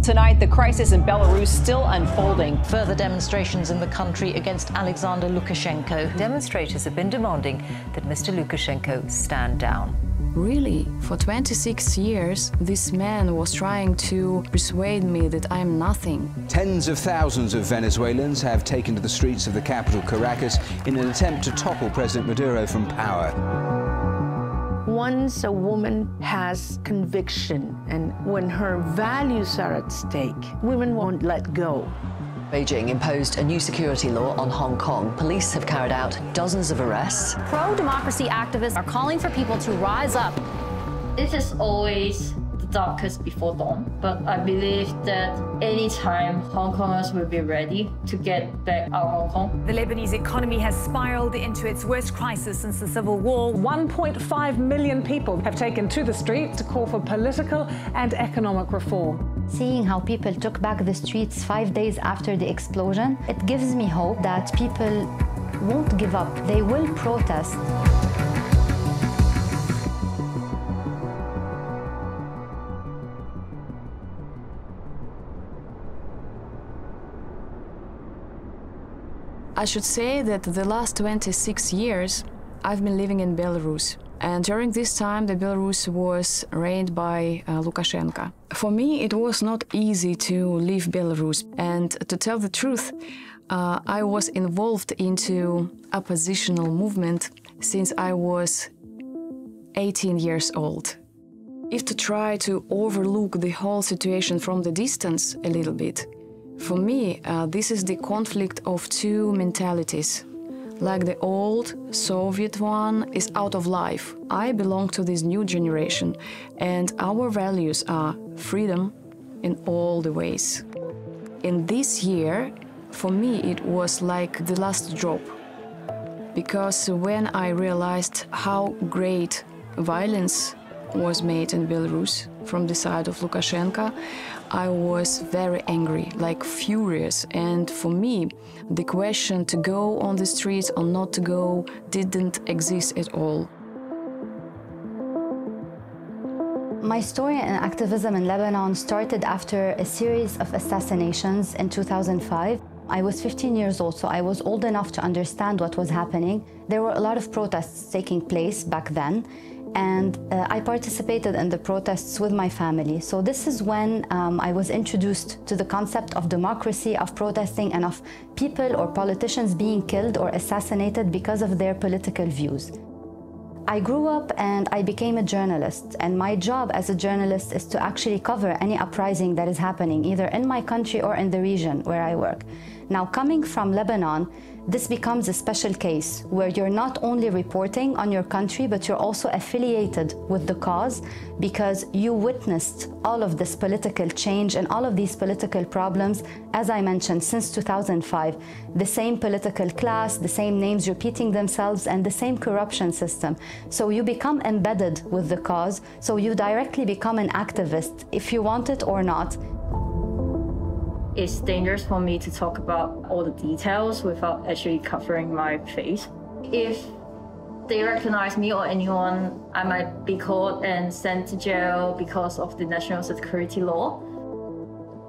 Tonight, the crisis in Belarus still unfolding. Further demonstrations in the country against Alexander Lukashenko. Demonstrators have been demanding that Mr. Lukashenko stand down. Really, for 26 years, this man was trying to persuade me that I'm nothing. Tens of thousands of Venezuelans have taken to the streets of the capital, Caracas, in an attempt to topple President Maduro from power. Once a woman has conviction and when her values are at stake, women won't let go. Beijing imposed a new security law on Hong Kong. Police have carried out dozens of arrests. Pro-democracy activists are calling for people to rise up. It is always the darkest before dawn, but I believe that anytime Hong Kongers will be ready to get back our Hong Kong. The Lebanese economy has spiraled into its worst crisis since the civil war. 1.5 million people have taken to the streets to call for political and economic reform. Seeing how people took back the streets 5 days after the explosion, it gives me hope that people won't give up. They will protest. I should say that the last 26 years I've been living in Belarus. And during this time, the Belarus was reigned by Lukashenko. For me, it was not easy to leave Belarus. And to tell the truth, I was involved into oppositional movement since I was 18 years old. If to try to overlook the whole situation from the distance a little bit, for me, this is the conflict of two mentalities. Like the old Soviet one is out of life. I belong to this new generation, and our values are freedom in all the ways. In this year, for me, it was like the last drop. Because when I realized how great violence was made in Belarus from the side of Lukashenko, I was very angry, like furious. And for me, the question to go on the streets or not to go didn't exist at all. My story and activism in Lebanon started after a series of assassinations in 2005. I was 15 years old, so I was old enough to understand what was happening. There were a lot of protests taking place back then, and I participated in the protests with my family. So this is when I was introduced to the concept of democracy, of protesting, and of people or politicians being killed or assassinated because of their political views. I grew up and I became a journalist, and my job as a journalist is to actually cover any uprising that is happening either in my country or in the region where I work. Now, coming from Lebanon, this becomes a special case where you're not only reporting on your country, but you're also affiliated with the cause because you witnessed all of this political change and all of these political problems, as I mentioned, since 2005. The same political class, the same names repeating themselves, and the same corruption system. So you become embedded with the cause, so you directly become an activist, if you want it or not. It's dangerous for me to talk about all the details without actually covering my face. If they recognize me or anyone, I might be caught and sent to jail because of the national security law.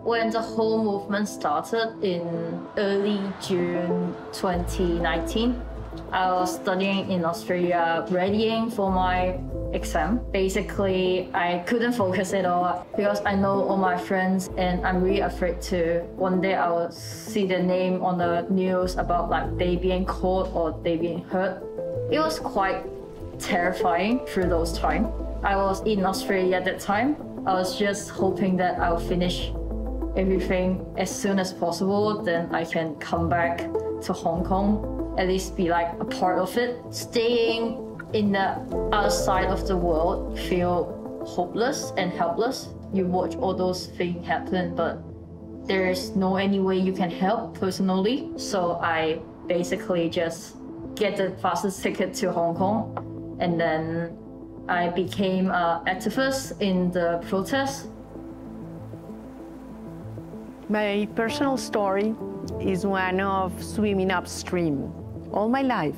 When the whole movement started in early June 2019, I was studying in Australia, readying for my exam. Basically, I couldn't focus at all because I know all my friends and I'm really afraid to one day I will see their name on the news about like they being caught or they being hurt. It was quite terrifying through those times. I was in Australia at that time. I was just hoping that I'll finish everything as soon as possible, then I can come back to Hong Kong, at least be like a part of it. Staying in the other side of the world feel hopeless and helpless. You watch all those things happen, but there is no any way you can help personally. So I basically just get the fastest ticket to Hong Kong, and then I became an activist in the protest. My personal story is one of swimming upstream all my life.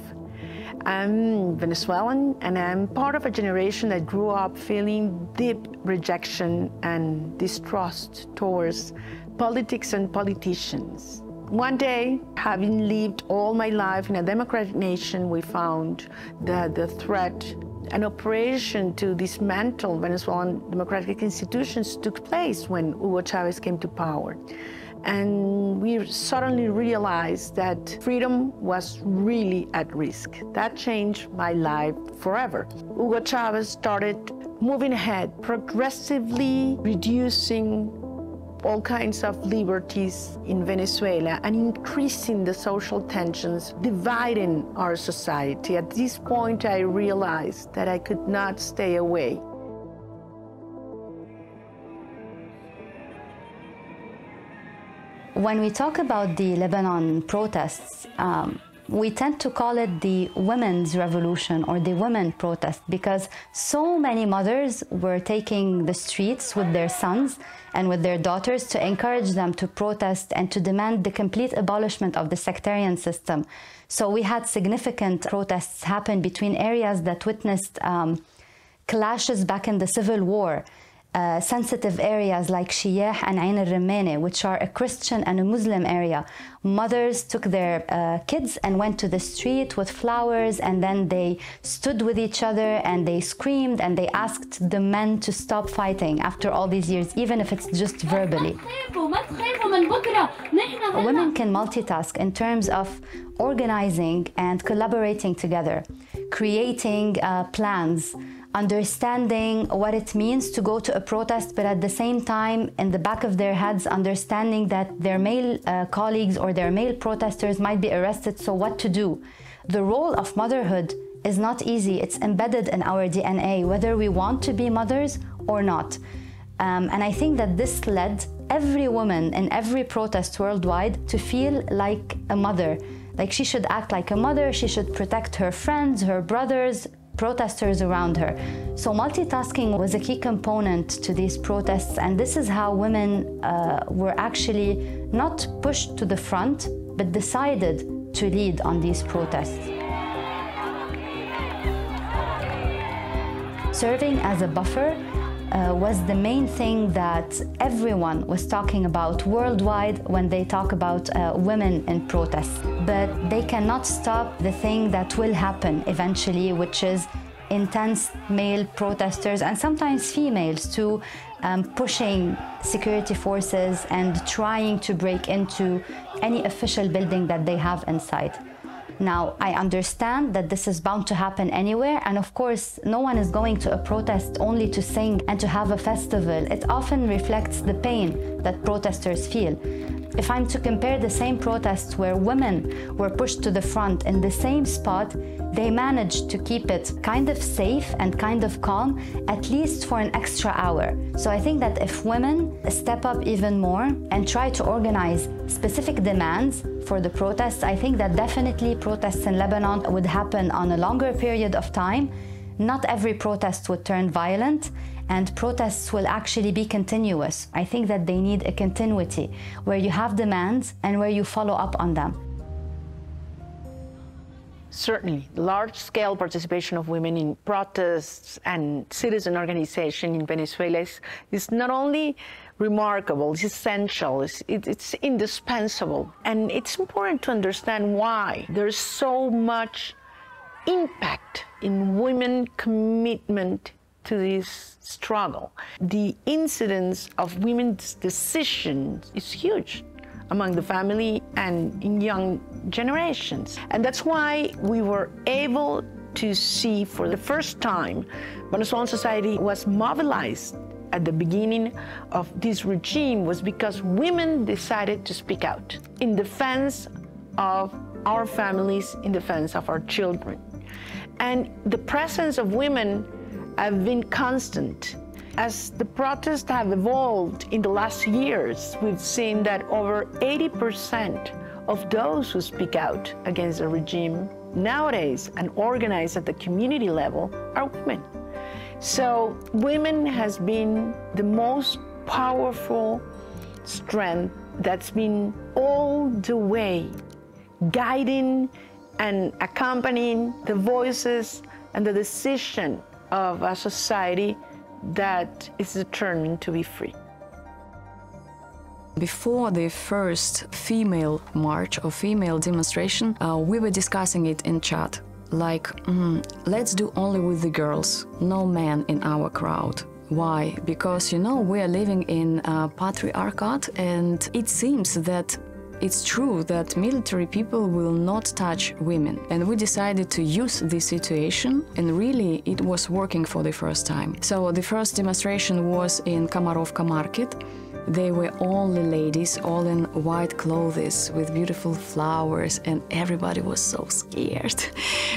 I'm Venezuelan, and I'm part of a generation that grew up feeling deep rejection and distrust towards politics and politicians. One day, having lived all my life in a democratic nation, we found that the threat, an operation to dismantle Venezuelan democratic institutions took place when Hugo Chavez came to power. And we suddenly realized that freedom was really at risk. That changed my life forever. Hugo Chavez started moving ahead, progressively reducing all kinds of liberties in Venezuela and increasing the social tensions, dividing our society. At this point, I realized that I could not stay away. When we talk about the Lebanon protests, we tend to call it the women's revolution or the women protest because so many mothers were taking the streets with their sons and with their daughters to encourage them to protest and to demand the complete abolishment of the sectarian system. So we had significant protests happen between areas that witnessed clashes back in the Civil War. Sensitive areas like Shiyah and Ain al-Rimmane, which are a Christian and a Muslim area. Mothers took their kids and went to the street with flowers, and then they stood with each other and they screamed and they asked the men to stop fighting after all these years, even if it's just verbally. Women can multitask in terms of organizing and collaborating together, creating plans, understanding what it means to go to a protest, but at the same time, in the back of their heads, understanding that their male colleagues or their male protesters might be arrested, so what to do? The role of motherhood is not easy. It's embedded in our DNA, whether we want to be mothers or not. And I think that this led every woman in every protest worldwide to feel like a mother. Like she should act like a mother, she should protect her friends, her brothers, protesters around her. So multitasking was a key component to these protests, and this is how women were actually not pushed to the front, but decided to lead on these protests. Serving as a buffer was the main thing that everyone was talking about worldwide when they talk about women in protests. But they cannot stop the thing that will happen eventually, which is intense male protesters and sometimes females to pushing security forces and trying to break into any official building that they have inside. Now, I understand that this is bound to happen anywhere, and of course, no one is going to a protest only to sing and to have a festival. It often reflects the pain that protesters feel. If I'm to compare the same protests where women were pushed to the front in the same spot, they managed to keep it kind of safe and kind of calm, at least for an extra hour. So I think that if women step up even more and try to organize specific demands for the protests, I think that definitely protests in Lebanon would happen on a longer period of time. Not every protest would turn violent, and protests will actually be continuous. I think that they need a continuity where you have demands and where you follow up on them. Certainly, large-scale participation of women in protests and citizen organization in Venezuela is not only remarkable, it's essential, it's indispensable. And it's important to understand why there's so much impact in women's commitment to this struggle. The incidence of women's decisions is huge among the family and in young generations. And that's why we were able to see for the first time Venezuelan society was mobilized at the beginning of this regime was because women decided to speak out in defense of our families, in defense of our children. And the presence of women have been constant. As the protests have evolved in the last years, we've seen that over 80% of those who speak out against the regime nowadays and organize at the community level are women. So women has been the most powerful strength that's been all the way guiding and accompanying the voices and the decision of a society that is determined to be free. Before the first female march or female demonstration, we were discussing it in chat, like, let's do only with the girls, no men in our crowd. Why? Because, you know, we are living in a patriarchate, and it seems that it's true that military people will not touch women. And we decided to use this situation, and really it was working for the first time. So the first demonstration was in Komarovka market. They were only ladies, all in white clothes with beautiful flowers, and everybody was so scared.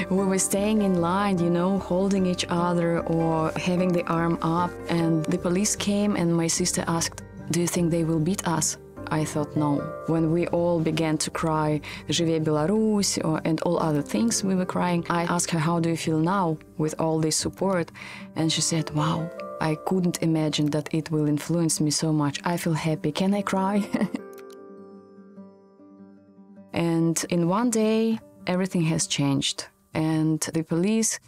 We were staying in line, you know, holding each other or having the arm up, and the police came and my sister asked, "Do you think they will beat us?" I thought no. When we all began to cry, "Живе Беларусь," and all other things we were crying, I asked her, "How do you feel now with all this support?" And she said, "Wow, I couldn't imagine that it will influence me so much. I feel happy. Can I cry?" And in one day, everything has changed. And the police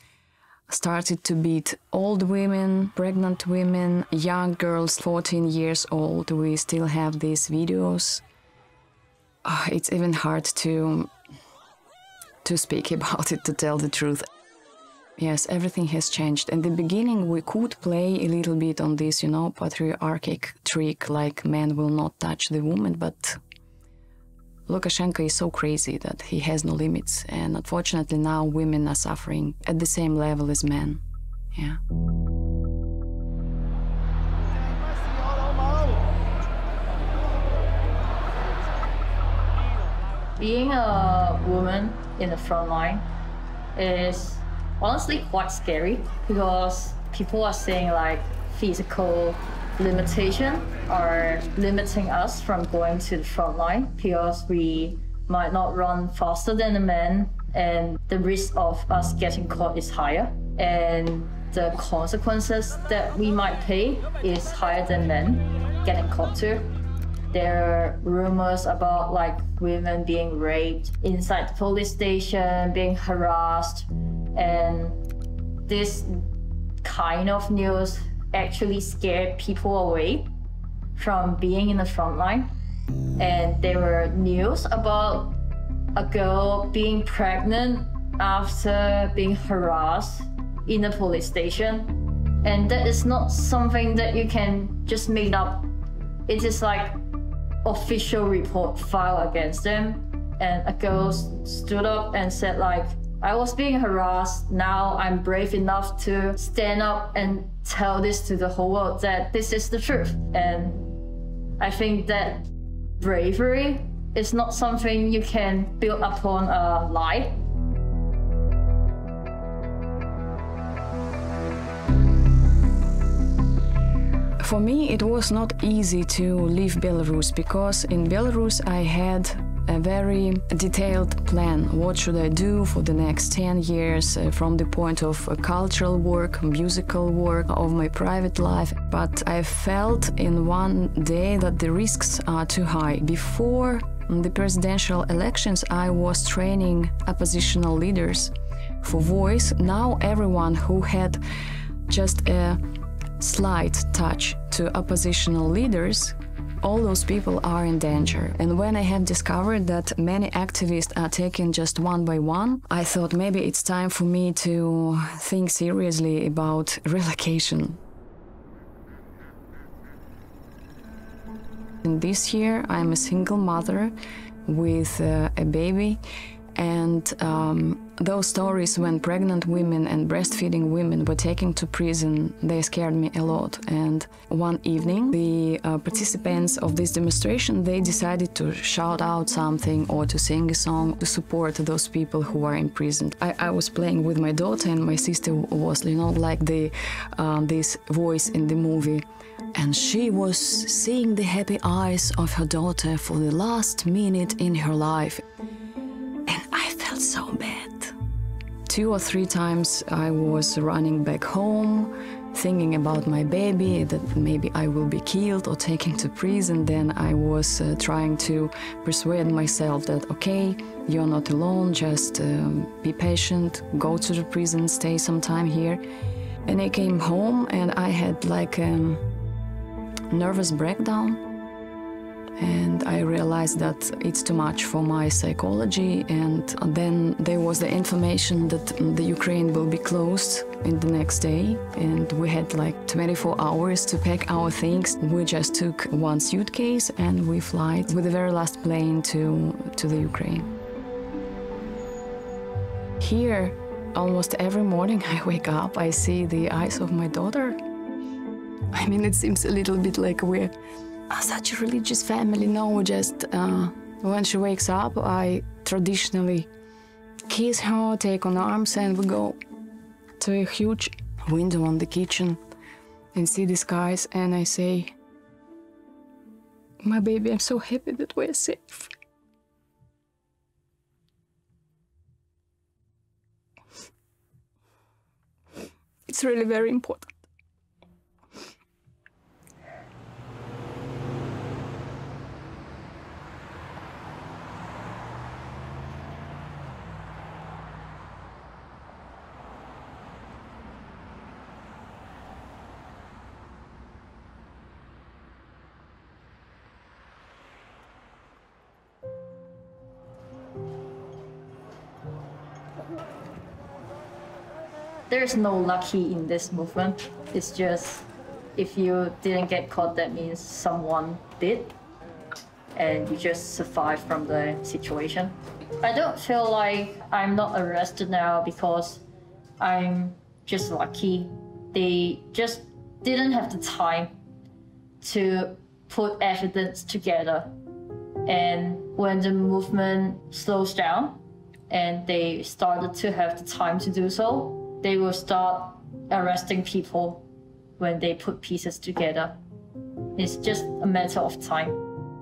started to beat old women, pregnant women, young girls, 14 years old. We still have these videos. It's even hard to speak about it, to tell the truth. Yes, everything has changed. In the beginning, we could play a little bit on this, you know, patriarchic trick, like men will not touch the woman, but Lukashenko is so crazy that he has no limits. And unfortunately, now women are suffering at the same level as men. Yeah. Being a woman in the front line is honestly quite scary, because people are saying like physical limitation are limiting us from going to the front line, because we might not run faster than the men, and the risk of us getting caught is higher, and the consequences that we might pay is higher than men getting caught too. There are rumors about like women being raped inside the police station, being harassed, and this kind of news actually scared people away from being in the front line. And there were news about a girl being pregnant after being harassed in a police station. And that is not something that you can just make up. It is like official report filed against them. And a girl stood up and said like, "I was being harassed, now I'm brave enough to stand up and tell this to the whole world that this is the truth." And I think that bravery is not something you can build upon a lie. For me, it was not easy to leave Belarus, because in Belarus I had a very detailed plan. What should I do for the next 10 years from the point of cultural work, musical work, of my private life. But I felt in one day that the risks are too high. Before the presidential elections, I was training oppositional leaders for voice. Now everyone who had just a slight touch to oppositional leaders, all those people are in danger. And when I have discovered that many activists are taken just one by one, I thought maybe it's time for me to think seriously about relocation. And this year I'm a single mother with a baby, and those stories when pregnant women and breastfeeding women were taken to prison, they scared me a lot. And one evening, the participants of this demonstration, they decided to shout out something or to sing a song to support those people who are imprisoned. I was playing with my daughter, and my sister was, you know, like this voice in the movie. And she was seeing the happy eyes of her daughter for the last minute in her life. And I felt so bad. 2 or 3 times I was running back home thinking about my baby, that maybe I will be killed or taken to prison. Then I was trying to persuade myself that, okay, you're not alone, just be patient, go to the prison, stay some time here. And I came home and I had like a nervous breakdown. And I realized that it's too much for my psychology. And then there was the information that the Ukraine will be closed in the next day. And we had like 24 hours to pack our things. We just took one suitcase and we flew with the very last plane to the Ukraine. Here, almost every morning I wake up, I see the eyes of my daughter. I mean, it seems a little bit like we're such a religious family. No, just when she wakes up, I traditionally kiss her, take on arms, and we go to a huge window on the kitchen and see the skies, and I say, my baby, I'm so happy that we're safe. It's really very important. There's no lucky in this movement. It's just, if you didn't get caught, that means someone did, and you just survived from the situation. I don't feel like I'm not arrested now because I'm just lucky. They just didn't have the time to put evidence together. And when the movement slows down and they started to have the time to do so, they will start arresting people when they put pieces together. It's just a matter of time.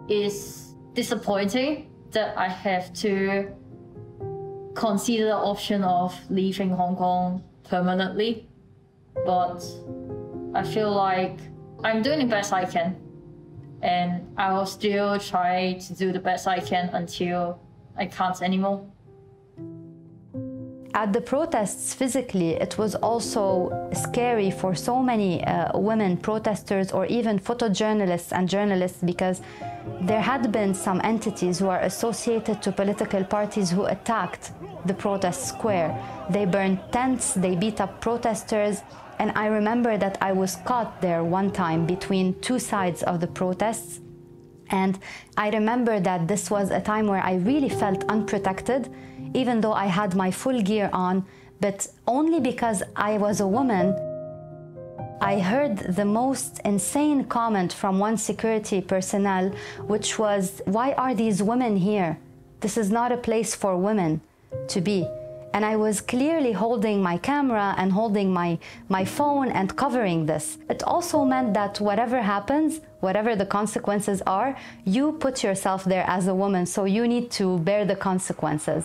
It's disappointing that I have to consider the option of leaving Hong Kong permanently, but I feel like I'm doing the best I can, and I will still try to do the best I can until I can't anymore. At the protests physically, it was also scary for so many women protesters or even photojournalists and journalists, because there had been some entities who are associated to political parties who attacked the protest square. They burned tents, they beat up protesters, and I remember that I was caught there one time between two sides of the protests. And I remember that this was a time where I really felt unprotected, even though I had my full gear on, but only because I was a woman. I heard the most insane comment from one security personnel, which was, "Why are these women here? This is not a place for women to be." And I was clearly holding my camera and holding my phone and covering this. It also meant that whatever happens, whatever the consequences are, you put yourself there as a woman, so you need to bear the consequences.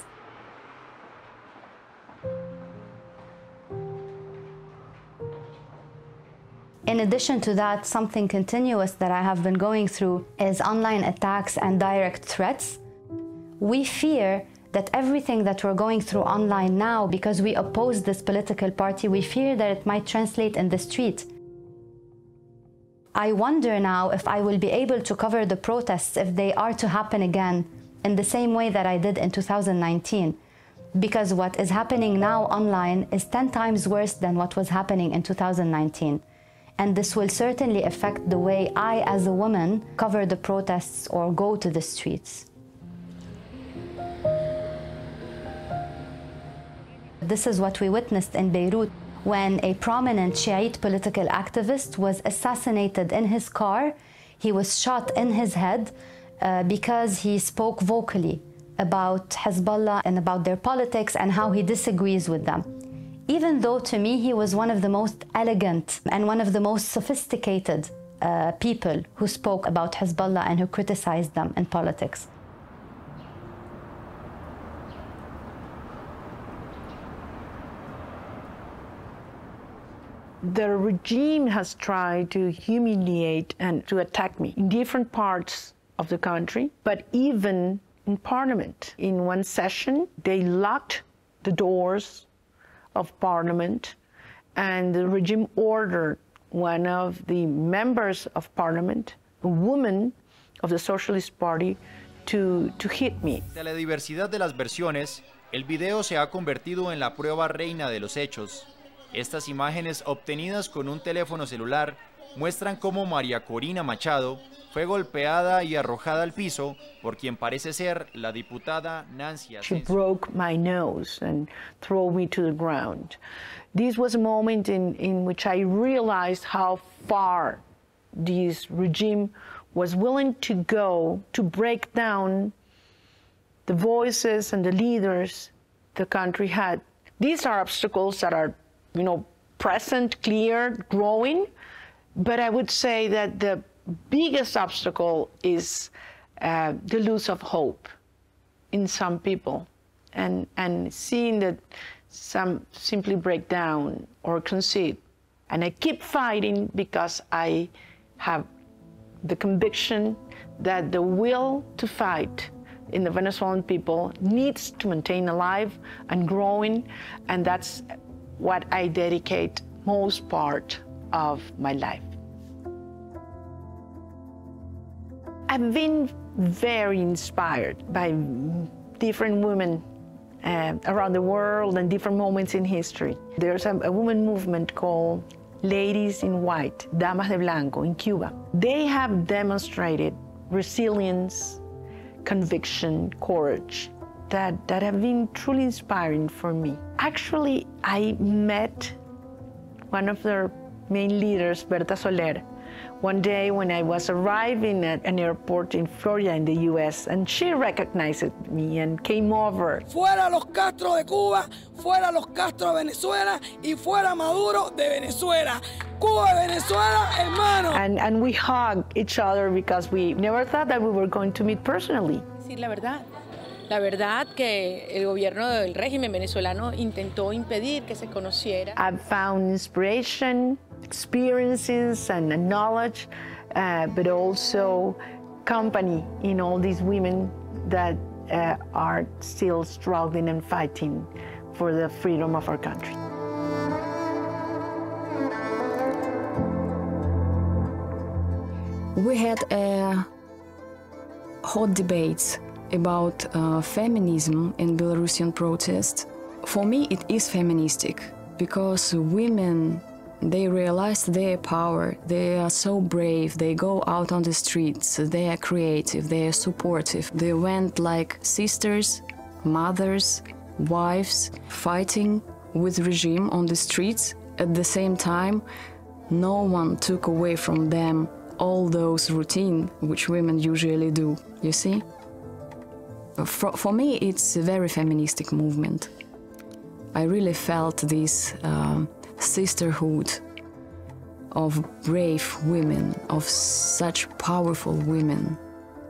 In addition to that, something continuous that I have been going through is online attacks and direct threats. We fear that everything that we're going through online now, because we oppose this political party, we fear that it might translate in the street. I wonder now if I will be able to cover the protests if they are to happen again in the same way that I did in 2019. Because what is happening now online is 10 times worse than what was happening in 2019. And this will certainly affect the way I, as a woman, cover the protests or go to the streets. This is what we witnessed in Beirut when a prominent Shiite political activist was assassinated in his car. He was shot in his head because he spoke vocally about Hezbollah and about their politics and how he disagrees with them. Even though to me he was one of the most elegant and one of the most sophisticated people who spoke about Hezbollah and who criticized them in politics. The regime has tried to humiliate and to attack me in different parts of the country, but even in Parliament. In one session, they locked the doors of Parliament, and the regime ordered one of the members of Parliament, a woman of the Socialist Party, to hit me. De la diversidad de las versiones, el video se ha convertido en la prueba reina de los hechos. Estas imágenes obtenidas con un teléfono celular muestran cómo María Corina Machado fue golpeada y arrojada al piso por quien parece ser la diputada Nancy Asensio. She broke my nose and threw me to the ground. This was a moment in which I realized how far this regime was willing to go to break down the voices and the leaders the country had. These are obstacles that are, present, clear, growing, but I would say that the biggest obstacle is the loss of hope in some people, and seeing that some simply break down or concede. And I keep fighting because I have the conviction that the will to fight in the Venezuelan people needs to maintain alive and growing, and that's what I dedicate most part of my life. I've been very inspired by different women around the world and different moments in history. There's a women movement called Ladies in White, Damas de Blanco, in Cuba. They have demonstrated resilience, conviction, courage that have been truly inspiring for me. Actually, I met one of their main leaders, Berta Soler, one day when I was arriving at an airport in Florida in the US, and she recognized me and came over. Fuera los Castro de Cuba, fuera los Castro de Venezuela, y fuera Maduro de Venezuela. Cuba y Venezuela, hermano. And we hugged each other because we never thought that we were going to meet personally. Decir la verdad. La verdad que el gobierno del régimen venezolano intentó impedir que se conociera. I've found inspiration, experiences and knowledge, but also company in all these women that are still struggling and fighting for the freedom of our country. We had hot debates about feminism in Belarusian protests. For me, it is feministic because women, they realize their power, they are so brave, they go out on the streets, they are creative, they are supportive. They went like sisters, mothers, wives, fighting with regime on the streets. At the same time, no one took away from them all those routine which women usually do, you see? For me, it's a very feministic movement. I really felt this sisterhood of brave women, of such powerful women.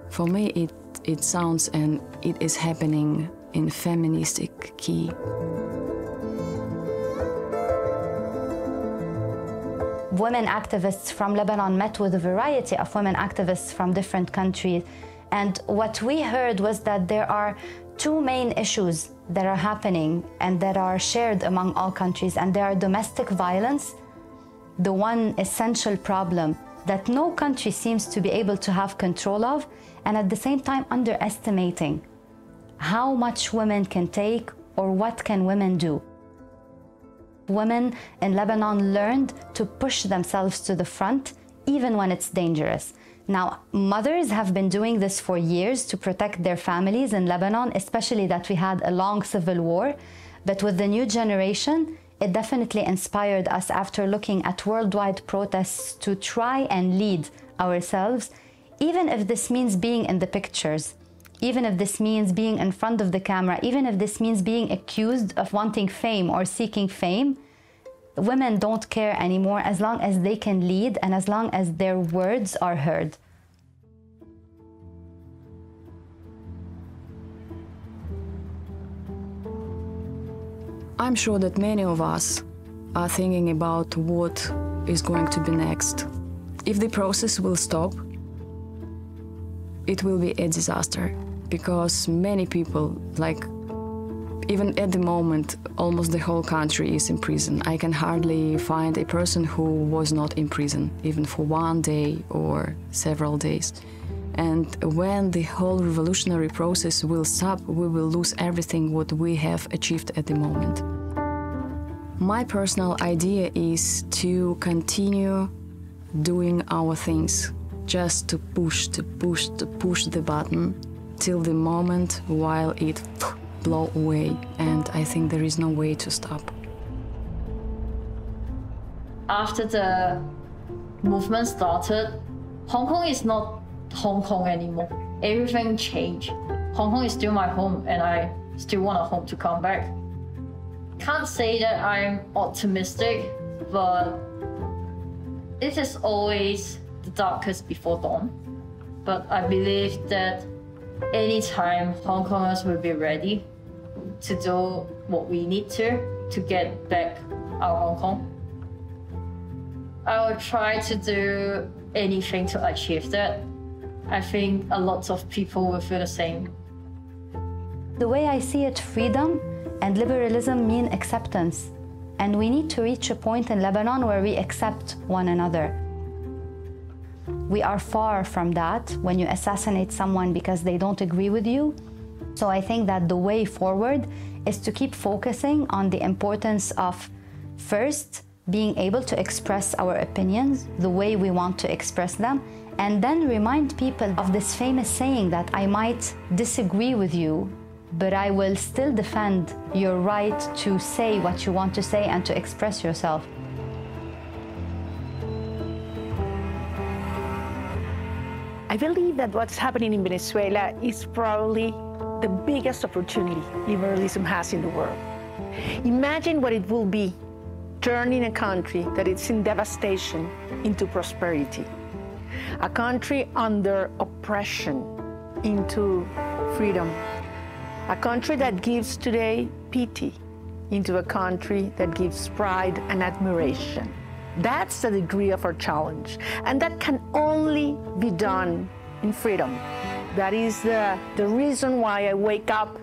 For me, it sounds and it is happening in feministic key. Women activists from Lebanon met with a variety of women activists from different countries. And what we heard was that there are two main issues that are happening and that are shared among all countries. And they are domestic violence, the one essential problem that no country seems to be able to have control of, and at the same time underestimating how much women can take or what can women do. Women in Lebanon learned to push themselves to the front even when it's dangerous. Now, mothers have been doing this for years to protect their families in Lebanon, especially that we had a long civil war. But with the new generation, it definitely inspired us after looking at worldwide protests to try and lead ourselves, even if this means being in the pictures, even if this means being in front of the camera, even if this means being accused of wanting fame or seeking fame. Women don't care anymore as long as they can lead and as long as their words are heard. I'm sure that many of us are thinking about what is going to be next. If the process will stop, it will be a disaster, because many people, like, even at the moment, almost the whole country is in prison. I can hardly find a person who was not in prison, even for one day or several days. And when the whole revolutionary process will stop, we will lose everything what we have achieved at the moment. My personal idea is to continue doing our things, just to push the button till the moment while it blow away, and I think there is no way to stop. After the movement started, Hong Kong is not Hong Kong anymore. Everything changed. Hong Kong is still my home, and I still want a home to come back. Can't say that I'm optimistic, but it is always the darkest before dawn. But I believe that anytime Hong Kongers will be ready to do what we need to get back our Hong Kong. I will try to do anything to achieve that. I think a lot of people will feel the same. The way I see it, freedom and liberalism mean acceptance. And we need to reach a point in Lebanon where we accept one another. We are far from that when you assassinate someone because they don't agree with you. So I think that the way forward is to keep focusing on the importance of, first, being able to express our opinions the way we want to express them, and then remind people of this famous saying that I might disagree with you, but I will still defend your right to say what you want to say and to express yourself. I believe that what's happening in Venezuela is probably the biggest opportunity liberalism has in the world. Imagine what it will be turning a country that is in devastation into prosperity. A country under oppression into freedom. A country that gives today pity into a country that gives pride and admiration. That's the degree of our challenge, and that can only be done in freedom. That is the reason why I wake up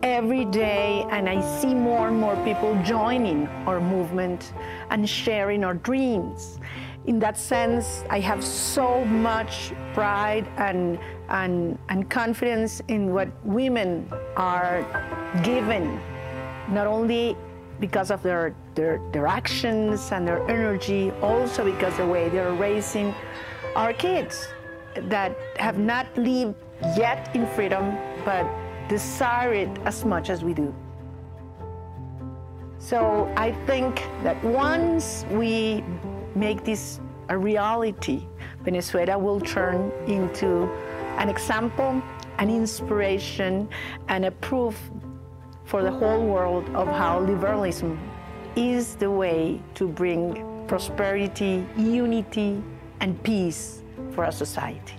every day and I see more and more people joining our movement and sharing our dreams. In that sense, I have so much pride and confidence in what women are given, not only because of their actions and their energy, also because the way they're raising our kids that have not lived yet in freedom, but desire it as much as we do. So I think that once we make this a reality, Venezuela will turn into an example, an inspiration, and a proof for the whole world of how liberalism is the way to bring prosperity, unity, and peace for our society.